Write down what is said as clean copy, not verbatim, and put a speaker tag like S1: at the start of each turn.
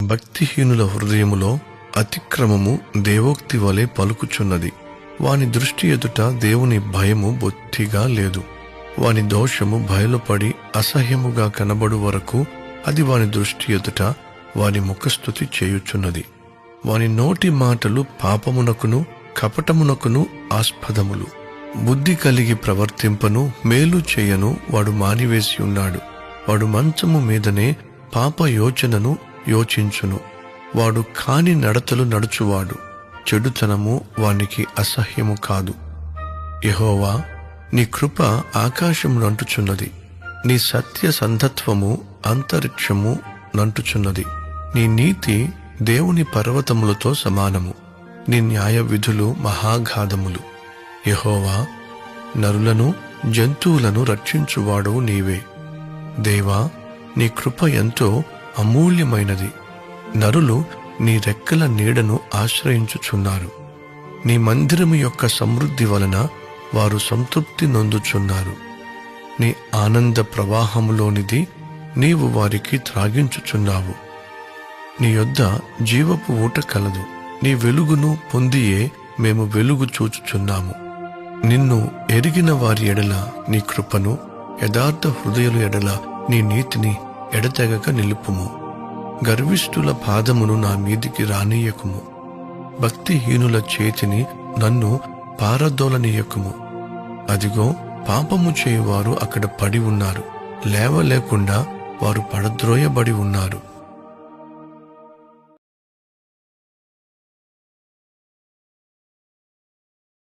S1: భక్తిహీనుల హృదయములో అతిక్రమము దేవోక్తి వలె పలుకుచున్నది. వాని దృష్టి ఎదుట దేవుని భయము బొత్తిగా లేదు. వాని దోషము బయలుపడి అసహ్యముగా కనబడు వరకు అది వాని దృష్టి ఎదుట వాని ముఖస్తుతి చేయుచున్నది. వాని నోటి మాటలు పాపమునకును కపటమునకును ఆస్పదములు. బుద్ధి కలిగి ప్రవర్తింపను మేలు చేయను వాడు మానివేసి ఉన్నాడు. వాడు మంచము మీదనే పాప యోచనను యోచించును. వాడు కాని నడతలు నడుచువాడు. చెడుతనము వానికి అసహ్యము కాదు. యెహోవా, నీ కృప ఆకాశమునంటుచున్నది. నీ సత్య సంధత్వము అంతరిక్షము నంటుచున్నది. నీ నీతి దేవుని పర్వతములతో సమానము. నీ న్యాయ విధులు మహాగాధములు. యెహోవా, నరులను జంతువులను రక్షించువాడు నీవే. దేవా, నీ కృప ఎంతో అమూల్యమైనది. నరులు నీ రెక్కల నీడను ఆశ్రయించుచున్నారు. నీ మందిరము యొక్క సమృద్ధి వలన వారు సంతృప్తి నొందుచున్నారు. నీ ఆనంద ప్రవాహములోనిది నీవు వారికి త్రాగించుచున్నావు. నీ యొద్ద జీవపు ఊట కలదు. నీ వెలుగును పొందియే మేము వెలుగు చూచుచున్నాము. నిన్ను ఎరిగిన వారి ఎడల నీ కృపను, యథార్థ హృదయుల ఎడల నీ నీతిని ఎడతెగక నిలుపుము. గర్విష్ఠుల పాదమును నా మీదికి రానీయకుము. భక్తిహీనుల చేతిని నన్ను పారదోలనీయకుము. అదిగో, పాపము చేయువారు అక్కడ పడి ఉన్నారు. లేవలేకుండా వారు పడద్రోయబడి ఉన్నారు.